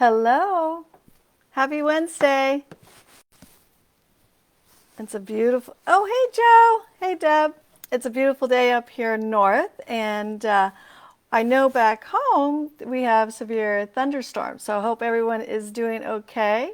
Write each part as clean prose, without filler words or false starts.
Hello. Happy Wednesday. It's a beautiful. Oh, hey, Joe. Hey, Deb. It's a beautiful day up here north, and I know back home we have severe thunderstorms. So I hope everyone is doing okay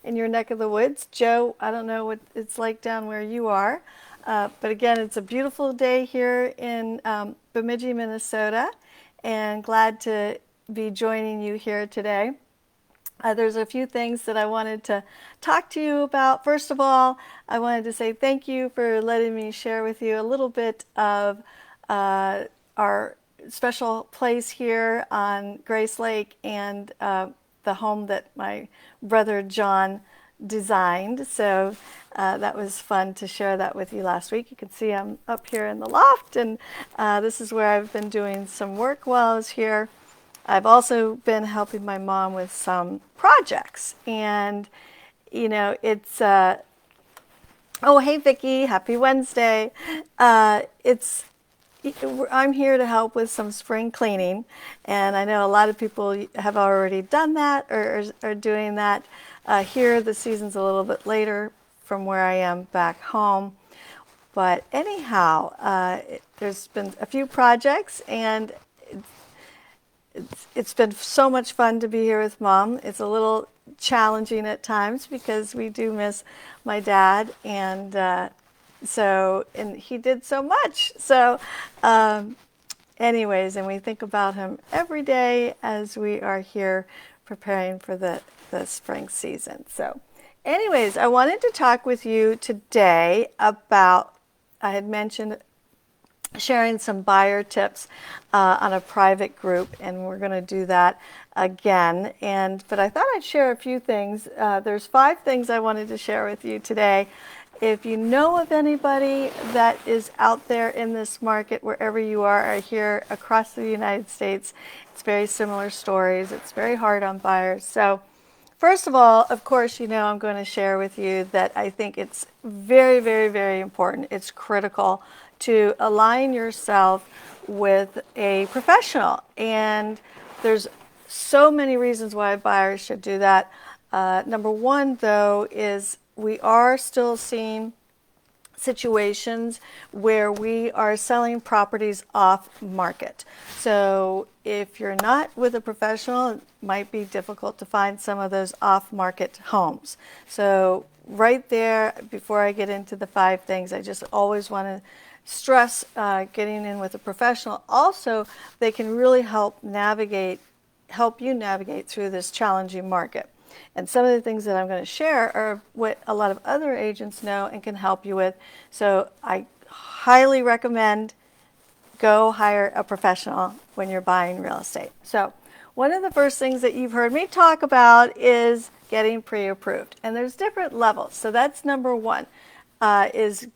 in your neck of the woods. Joe, I don't know what it's like down where you are, but again, it's a beautiful day here in Bemidji, Minnesota, and glad to be joining you here today. There's a few things that I wanted to talk to you about. First of all, I wanted to say thank you for letting me share with you a little bit of our special place here on Grace Lake and the home that my brother John designed. So that was fun to share that with you last week. You can see I'm up here in the loft, and this is where I've been doing some work while I was here. I've also been helping my mom with some projects, and it's oh, hey Vicki, happy Wednesday. It's I'm here to help with some spring cleaning, and I know a lot of people have already done that or are doing that. Here the season's a little bit later from where I am back home, but anyhow, there's been a few projects, and it's been so much fun to be here with Mom. It's a little challenging at times because we do miss my dad, and and he did so much. Anyways, and we think about him every day as we are here preparing for the spring season. So, anyways, I wanted to talk with you today about, I had mentioned sharing some buyer tips on a private group, and we're going to do that again. But I thought I'd share a few things. There's 5 things I wanted to share with you today. If you know of anybody that is out there in this market, wherever you are here across the United States, it's very similar stories. It's very hard on buyers. So first of all, of course, I'm going to share with you that I think it's very, very, very important. It's critical to align yourself with a professional. And there's so many reasons why buyers should do that. Number one, though, is we are still seeing situations where we are selling properties off market. So if you're not with a professional, it might be difficult to find some of those off market homes. So right there, before I get into the 5 things, I just always want to stress getting in with a professional. Also, they can really help you navigate through this challenging market. And some of the things that I'm going to share are what a lot of other agents know and can help you with. So I highly recommend go hire a professional when you're buying real estate. So one of the first things that you've heard me talk about is getting pre-approved. And there's different levels. So that's number one, is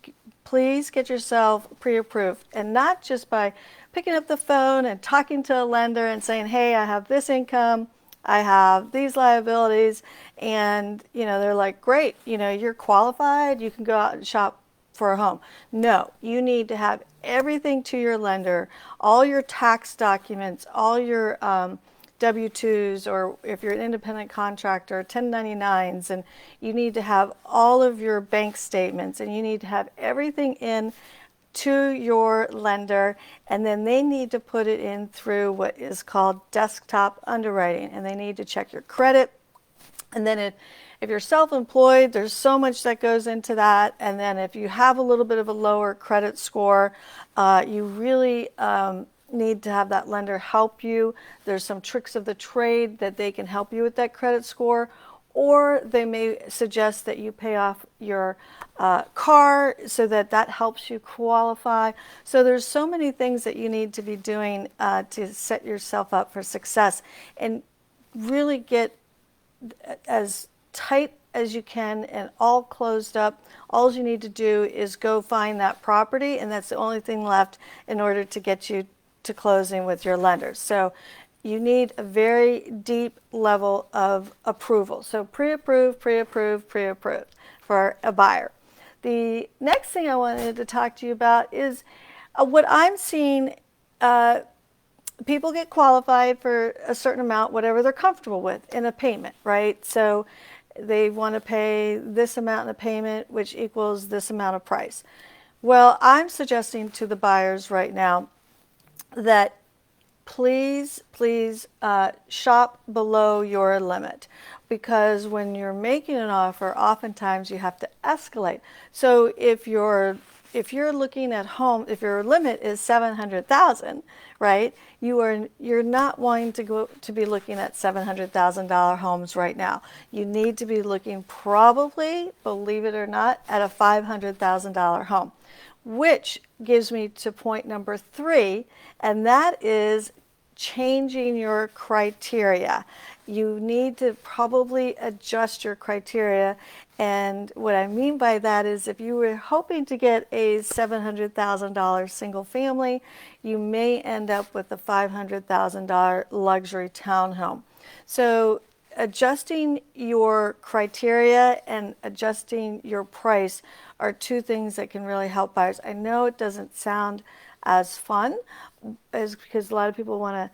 please get yourself pre-approved, and not just by picking up the phone and talking to a lender and saying, hey, I have this income, I have these liabilities, and they're like, great, you're qualified, you can go out and shop for a home. No, you need to have everything to your lender, all your tax documents, all your W-2s, or if you're an independent contractor, 1099s, and you need to have all of your bank statements, and you need to have everything in to your lender, and then they need to put it in through what is called desktop underwriting, and they need to check your credit. And then if you're self-employed, there's so much that goes into that. And then if you have a little bit of a lower credit score, you really need to have that lender help you. There's some tricks of the trade that they can help you with that credit score, or they may suggest that you pay off your car so that helps you qualify. So there's so many things that you need to be doing to set yourself up for success, and really get as tight as you can and all closed up. All you need to do is go find that property, and that's the only thing left in order to get you to closing with your lenders. So you need a very deep level of approval. So pre-approved, pre-approved, pre-approved for a buyer. The next thing I wanted to talk to you about is what I'm seeing people get qualified for a certain amount, whatever they're comfortable with in a payment, right? So they want to pay this amount in a payment, which equals this amount of price. Well, I'm suggesting to the buyers right now that please shop below your limit, because when you're making an offer, oftentimes you have to escalate. So if you're looking at home, if your limit is 700,000, right? You're not wanting to be looking at $700,000 homes right now. You need to be looking, probably, believe it or not, at a $500,000 home, which gives me to point number 3, and that is changing your criteria. You need to probably adjust your criteria. And what I mean by that is, if you were hoping to get a $700,000 single family, you may end up with a $500,000 luxury townhome. So adjusting your criteria and adjusting your price are two things that can really help buyers. I know it doesn't sound as fun, as because a lot of people want to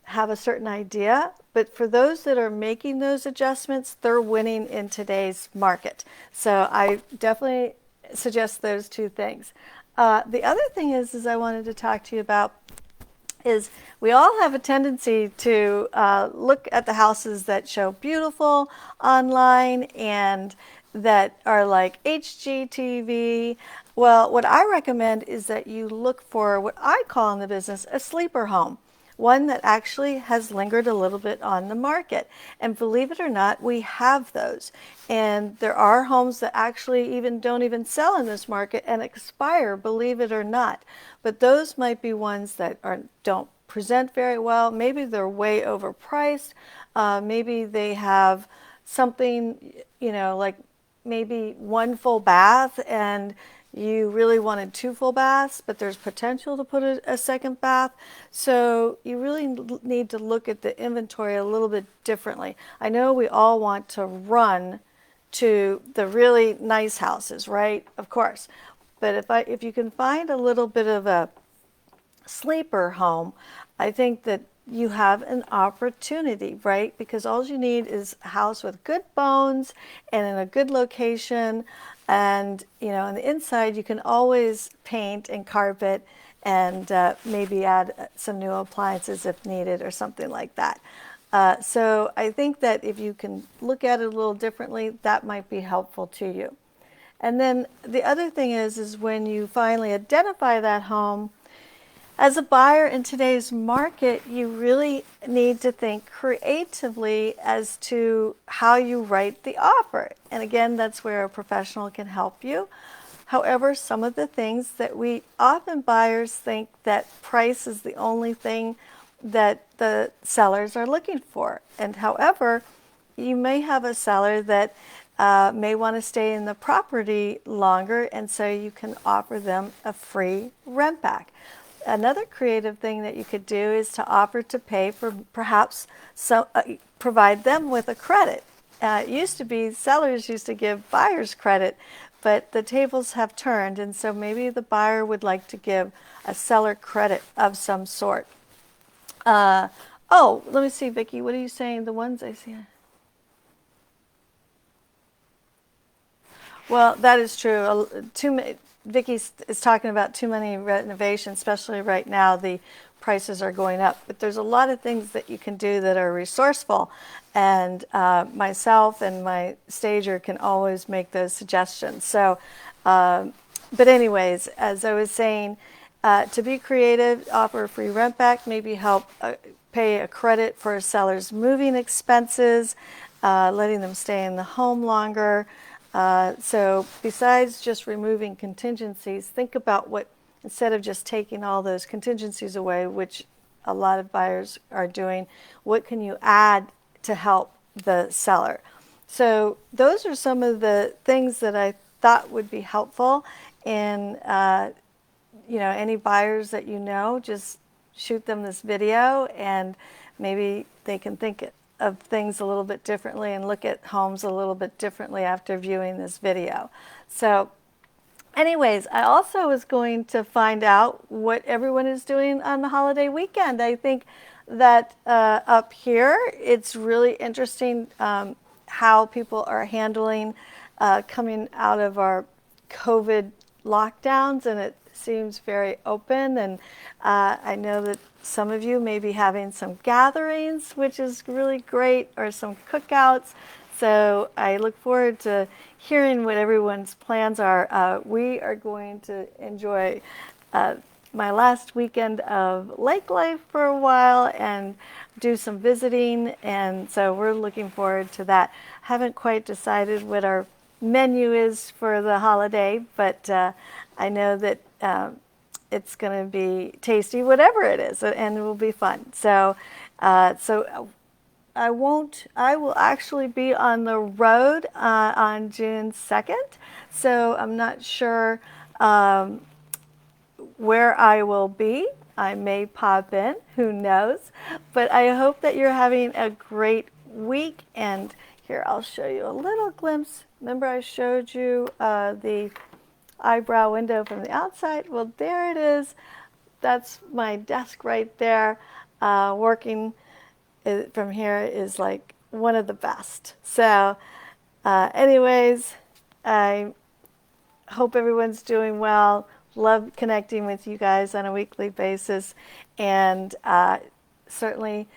have a certain idea, but for those that are making those adjustments, they're winning in today's market. So I definitely suggest those two things. The other thing is I wanted to talk to you about is, we all have a tendency to look at the houses that show beautiful online and that are like HGTV. Well, what I recommend is that you look for what I call in the business a sleeper home, one that actually has lingered a little bit on the market. And believe it or not, we have those. And there are homes that actually don't even sell in this market and expire, believe it or not. But those might be ones that don't present very well. Maybe they're way overpriced. Maybe they have something, like maybe one full bath, and you really wanted 2 full baths, but there's potential to put a second bath. So you really need to look at the inventory a little bit differently. I know we all want to run to the really nice houses, right? Of course. But if you can find a little bit of a sleeper home, I think that you have an opportunity, right? Because all you need is a house with good bones and in a good location. And, on the inside, you can always paint and carpet and maybe add some new appliances if needed or something like that. So I think that if you can look at it a little differently, that might be helpful to you. And then the other thing is when you finally identify that home, as a buyer in today's market, you really need to think creatively as to how you write the offer. And again, that's where a professional can help you. However, some of the things that buyers think that price is the only thing that the sellers are looking for. And however, you may have a seller that may want to stay in the property longer, and so you can offer them a free rent back. Another creative thing that you could do is to offer to pay for perhaps provide them with a credit. It used to be sellers used to give buyers credit, but the tables have turned, and so maybe the buyer would like to give a seller credit of some sort. Let me see, Vicki, what are you saying? The ones I see. Well, that is true. Vicki is talking about too many renovations, especially right now. The prices are going up, but there's a lot of things that you can do that are resourceful, and myself and my stager can always make those suggestions. So, but anyways, as I was saying, to be creative, offer a free rent back, maybe help pay a credit for a seller's moving expenses, letting them stay in the home longer. So besides just removing contingencies, think about instead of just taking all those contingencies away, which a lot of buyers are doing, what can you add to help the seller? So those are some of the things that I thought would be helpful. And, any buyers that just shoot them this video, and maybe they can think of things a little bit differently and look at homes a little bit differently after viewing this video. So anyways, I also was going to find out what everyone is doing on the holiday weekend. I think that up here, it's really interesting how people are handling coming out of our COVID lockdowns, and it seems very open. And I know that some of you may be having some gatherings, which is really great, or some cookouts. So I look forward to hearing what everyone's plans are. We are going to enjoy my last weekend of lake life for a while and do some visiting. And so we're looking forward to that. Haven't quite decided what our menu is for the holiday, but I know that it's going to be tasty, whatever it is, and it will be fun. So, I won't. I will actually be on the road on June 2nd, so I'm not sure where I will be. I may pop in, who knows? But I hope that you're having a great week. And here, I'll show you a little glimpse. Remember I showed you the eyebrow window from the outside? Well, there it is. That's my desk right there. Working from here is like one of the best. So anyways, I hope everyone's doing well. Love connecting with you guys on a weekly basis. And certainly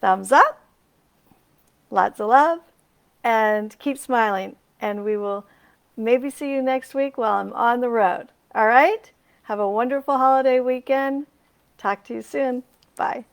thumbs up, lots of love, and keep smiling. And we will maybe see you next week while I'm on the road. All right? Have a wonderful holiday weekend. Talk to you soon. Bye.